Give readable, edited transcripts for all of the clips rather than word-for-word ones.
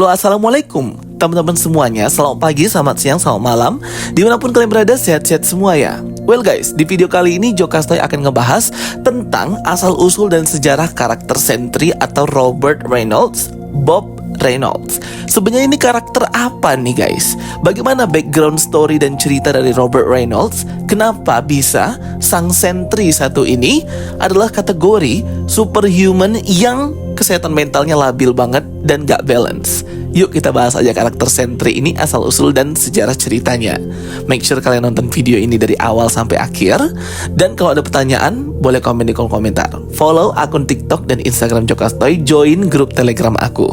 Halo, assalamualaikum teman-teman semuanya. Selamat pagi, selamat siang, selamat malam, dimanapun kalian berada, sehat-sehat semua ya. Well guys, di video kali ini Jokastoy akan ngebahas tentang asal-usul dan sejarah karakter Sentry atau Robert Reynolds, Bob Reynolds. Sebenarnya ini karakter apa nih guys? Bagaimana background story dan cerita dari Robert Reynolds? Kenapa bisa sang Sentry satu ini adalah kategori superhuman yang kesehatan mentalnya labil banget dan gak balance? Yuk kita bahas aja karakter Sentry ini, asal-usul dan sejarah ceritanya. Make sure kalian nonton video ini dari awal sampai akhir. Dan kalau ada pertanyaan, boleh komen di kolom komentar. Follow akun TikTok dan Instagram Jokastoy, join grup Telegram aku.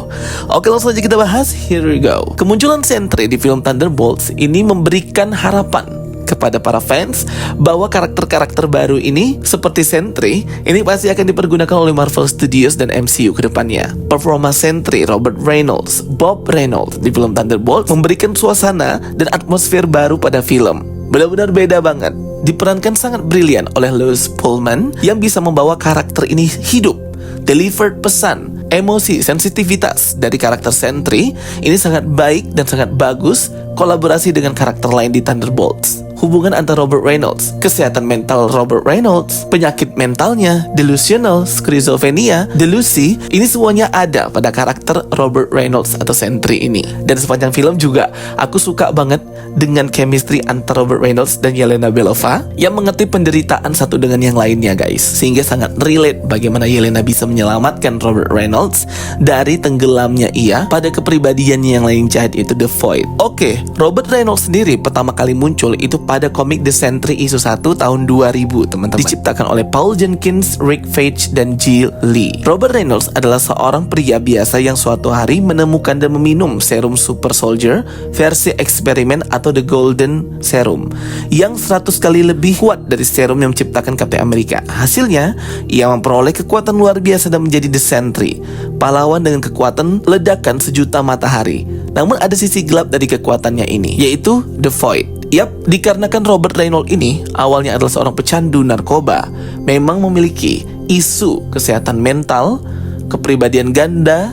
Oke, langsung aja kita bahas, here we go. Kemunculan Sentry di film Thunderbolts ini memberikan harapan kepada para fans bahwa karakter-karakter baru ini seperti Sentry ini pasti akan dipergunakan oleh Marvel Studios dan MCU ke depannya. Performa Sentry, Robert Reynolds, Bob Reynolds di film Thunderbolts memberikan suasana dan atmosfer baru pada film. Benar-benar beda banget. Diperankan sangat brilian oleh Lewis Pullman yang bisa membawa karakter ini hidup. Delivered pesan, emosi, sensitivitas dari karakter Sentry ini sangat baik dan sangat bagus kolaborasi dengan karakter lain di Thunderbolts. Hubungan antara Robert Reynolds, kesehatan mental Robert Reynolds, penyakit mentalnya, delusional, skizofrenia, delusi, ini semuanya ada pada karakter Robert Reynolds atau Sentry ini. Dan sepanjang film juga aku suka banget dengan chemistry antara Robert Reynolds dan Yelena Belova yang mengerti penderitaan satu dengan yang lainnya guys, sehingga sangat relate bagaimana Yelena bisa menyelamatkan Robert Reynolds dari tenggelamnya ia pada kepribadiannya yang lain jahat, yaitu The Void. Oke, Robert Reynolds sendiri pertama kali muncul itu pada komik The Sentry issue 1 tahun 2000 teman-teman. Diciptakan oleh Paul Jenkins, Rick Veitch, dan Jill Lee. Robert Reynolds adalah seorang pria biasa yang suatu hari menemukan dan meminum serum Super Soldier versi eksperimen atau The Golden Serum yang 100 kali lebih kuat dari serum yang menciptakan Captain America. Hasilnya, ia memperoleh kekuatan luar biasa dan menjadi The Sentry, pahlawan dengan kekuatan ledakan sejuta matahari. Namun ada sisi gelap dari kekuatannya ini, yaitu The Void. Yap, dikarenakan Robert Reynolds ini awalnya adalah seorang pecandu narkoba, memang memiliki isu kesehatan mental, kepribadian ganda,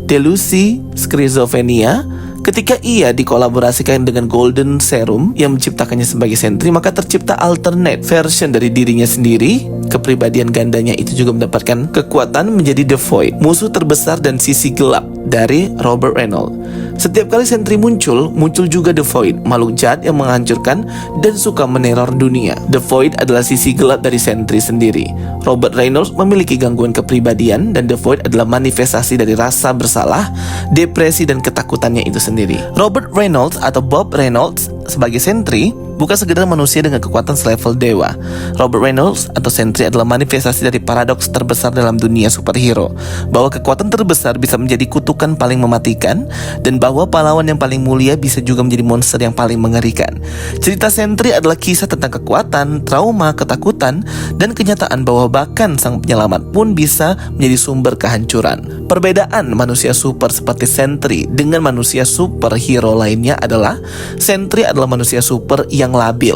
delusi, skizofrenia. Ketika ia dikolaborasikan dengan Golden Serum yang menciptakannya sebagai Sentry, maka tercipta alternate version dari dirinya sendiri. Kepribadian gandanya itu juga mendapatkan kekuatan menjadi The Void, musuh terbesar dan sisi gelap dari Robert Reynolds. Setiap kali Sentry muncul juga The Void, makhluk jahat yang menghancurkan dan suka meneror dunia. The Void adalah sisi gelap dari Sentry sendiri. Robert Reynolds memiliki gangguan kepribadian dan The Void adalah manifestasi dari rasa bersalah, depresi, dan ketakutannya itu sendiri. Robert Reynolds atau Bob Reynolds sebagai Sentry bukan sekedar manusia dengan kekuatan selevel dewa. Robert Reynolds atau Sentry adalah manifestasi dari paradoks terbesar dalam dunia superhero, bahwa kekuatan terbesar bisa menjadi kutukan paling mematikan, dan bahwa pahlawan yang paling mulia bisa juga menjadi monster yang paling mengerikan. Cerita Sentry adalah kisah tentang kekuatan, trauma, ketakutan, dan kenyataan bahwa bahkan sang penyelamat pun bisa menjadi sumber kehancuran. Perbedaan manusia super seperti Sentry dengan manusia superhero lainnya adalah Sentry adalah manusia super yang labil.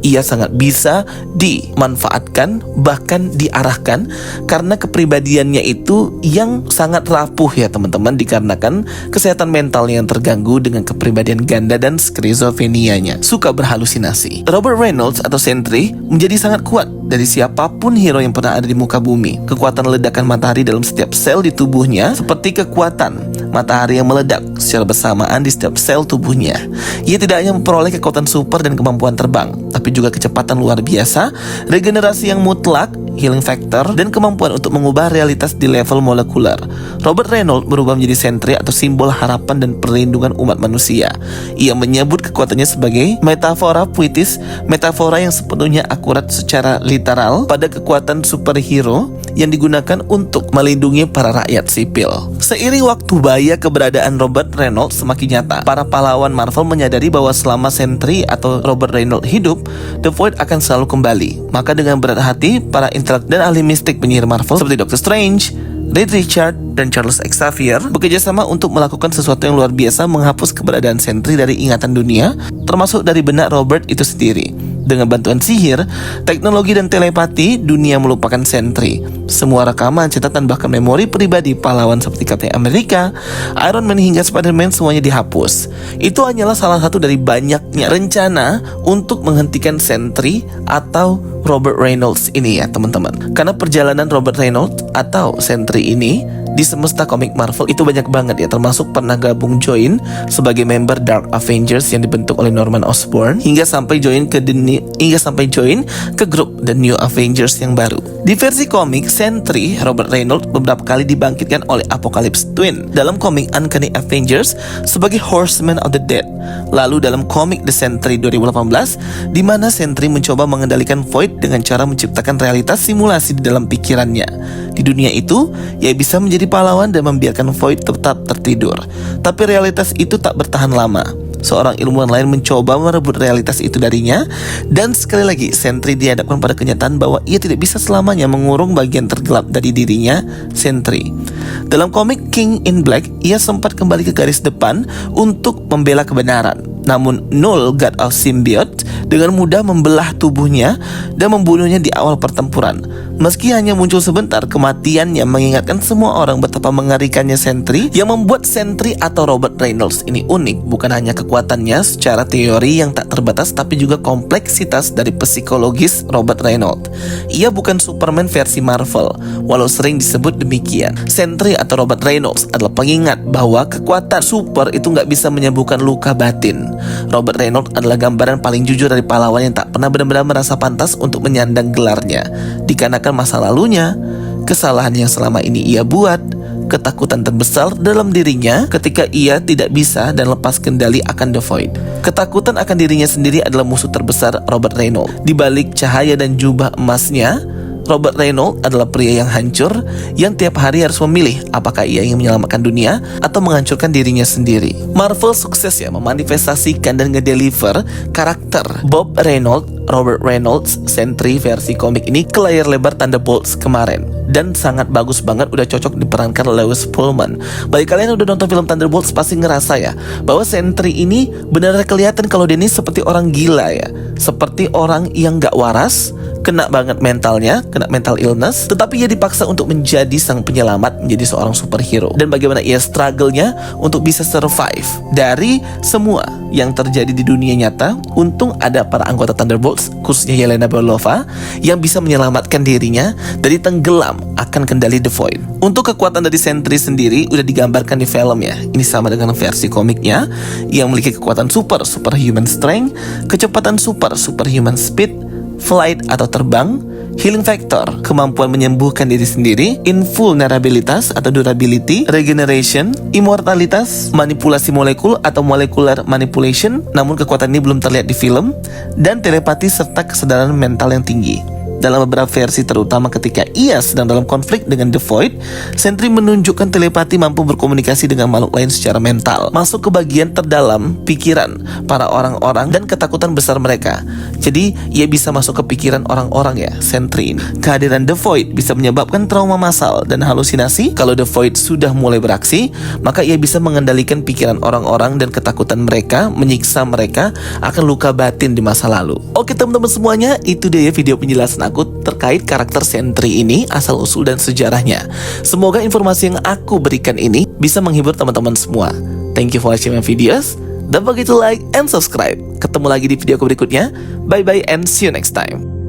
Ia sangat bisa dimanfaatkan, bahkan diarahkan karena kepribadiannya itu yang sangat rapuh ya teman-teman, dikarenakan kesehatan mentalnya yang terganggu dengan kepribadian ganda dan skizofrenianya, suka berhalusinasi. Robert Reynolds atau Sentry menjadi sangat kuat dari siapapun hero yang pernah ada di muka bumi. Kekuatan ledakan matahari dalam setiap sel di tubuhnya seperti kekuatan matahari yang meledak secara bersamaan di setiap sel tubuhnya. Ia tidak hanya memperoleh kekuatan super dan kemampuan terbang, tapi juga kecepatan luar biasa, regenerasi yang mutlak, healing factor, dan kemampuan untuk mengubah realitas di level molekuler. Robert Reynolds berubah menjadi Sentry atau simbol harapan dan perlindungan umat manusia. Ia menyebut kekuatannya sebagai metafora puitis, metafora yang sepenuhnya akurat secara literal pada kekuatan superhero yang digunakan untuk melindungi para rakyat sipil. Seiring waktu bahaya keberadaan Robert Reynolds semakin nyata, para pahlawan Marvel menyadari bahwa selama Sentry atau Robert Reynolds hidup, The Void akan selalu kembali. Maka dengan berat hati, para intelek dan ahli mistik penyihir Marvel seperti Doctor Strange, Reed Richards, dan Charles Xavier bekerja sama untuk melakukan sesuatu yang luar biasa, menghapus keberadaan Sentry dari ingatan dunia, termasuk dari benak Robert itu sendiri. Dengan bantuan sihir, teknologi dan telepati, dunia melupakan Sentry. Semua rekaman, catatan, bahkan memori pribadi pahlawan seperti Captain America, Iron Man hingga Spider-Man semuanya dihapus. Itu hanyalah salah satu dari banyaknya rencana untuk menghentikan Sentry atau Robert Reynolds ini ya teman-teman. Karena perjalanan Robert Reynolds atau Sentry ini di semesta komik Marvel itu banyak banget ya, termasuk pernah gabung join sebagai member Dark Avengers yang dibentuk oleh Norman Osborn hingga sampai join ke grup The New Avengers yang baru. Di versi komik Sentry, Robert Reynolds beberapa kali dibangkitkan oleh Apocalypse Twin dalam komik Uncanny Avengers sebagai Horseman of the Dead. Lalu dalam komik The Sentry 2018, di mana Sentry mencoba mengendalikan Void dengan cara menciptakan realitas simulasi di dalam pikirannya. Di dunia itu, ia bisa menjadi pahlawan dan membiarkan Void tetap tertidur. Tapi realitas itu tak bertahan lama. Seorang ilmuwan lain mencoba merebut realitas itu darinya, dan sekali lagi Sentry dihadapkan pada kenyataan bahwa ia tidak bisa selamanya mengurung bagian tergelap dari dirinya, Sentry. Dalam komik King in Black, ia sempat kembali ke garis depan untuk membela kebenaran. Namun Null, God of Symbiote, dengan mudah membelah tubuhnya dan membunuhnya di awal pertempuran. Meski hanya muncul sebentar, kematiannya mengingatkan semua orang betapa mengerikannya Sentry. Yang membuat Sentry atau Robert Reynolds ini unik bukan hanya kekuatannya secara teori yang tak terbatas, tapi juga kompleksitas dari psikologis Robert Reynolds. Ia bukan Superman versi Marvel, walau sering disebut demikian. Sentry atau Robert Reynolds adalah pengingat bahwa kekuatan super itu nggak bisa menyembuhkan luka batin. Robert Reynolds adalah gambaran paling jujur dari pahlawan yang tak pernah benar-benar merasa pantas untuk menyandang gelarnya, dikarenakan masa lalunya, kesalahan yang selama ini ia buat, ketakutan terbesar dalam dirinya ketika ia tidak bisa dan lepas kendali akan The Void. Ketakutan akan dirinya sendiri adalah musuh terbesar Robert Reynolds. Di balik cahaya dan jubah emasnya, Robert Reynolds adalah pria yang hancur, yang tiap hari harus memilih apakah ia ingin menyelamatkan dunia atau menghancurkan dirinya sendiri. Marvel sukses ya memanifestasikan dan ngedeliver karakter Bob Reynolds, Robert Reynolds, Sentry versi komik ini ke layar lebar Thunderbolts kemarin. Dan sangat bagus banget, udah cocok diperankan Lewis Pullman. Bagi kalian yang udah nonton film Thunderbolts pasti ngerasa ya bahwa Sentry ini benar-benar kelihatan kalau dia ini seperti orang gila ya, seperti orang yang gak waras, kena banget mentalnya, kena mental illness, tetapi ia dipaksa untuk menjadi sang penyelamat, menjadi seorang superhero. Dan bagaimana ia struggle-nya untuk bisa survive dari semua yang terjadi di dunia nyata. Untung ada para anggota Thunderbolts, khususnya Yelena Belova, yang bisa menyelamatkan dirinya dari tenggelam akan kendali The Void. Untuk kekuatan dari Sentry sendiri udah digambarkan di film ya. Ini sama dengan versi komiknya, yang memiliki kekuatan superhuman strength, kecepatan superhuman speed, flight atau terbang, healing factor, kemampuan menyembuhkan diri sendiri, invulnerabilitas atau durability, regeneration, immortalitas, manipulasi molekul atau molecular manipulation, namun kekuatan ini belum terlihat di film, dan telepati serta kesadaran mental yang tinggi. Dalam beberapa versi, terutama ketika ia sedang dalam konflik dengan The Void, Sentry menunjukkan telepati mampu berkomunikasi dengan makhluk lain secara mental, masuk ke bagian terdalam pikiran para orang-orang dan ketakutan besar mereka. Jadi ia bisa masuk ke pikiran orang-orang ya, Sentry ini. Kehadiran The Void bisa menyebabkan trauma massal dan halusinasi. Kalau The Void sudah mulai beraksi, maka ia bisa mengendalikan pikiran orang-orang dan ketakutan mereka, menyiksa mereka akan luka batin di masa lalu. Oke teman-teman semuanya, itu dia ya video penjelasan aku terkait karakter Sentry ini, asal-usul dan sejarahnya. Semoga informasi yang aku berikan ini bisa menghibur teman-teman semua. Thank you for watching my videos. Don't forget to like and subscribe. Ketemu lagi di video berikutnya. Bye bye and see you next time.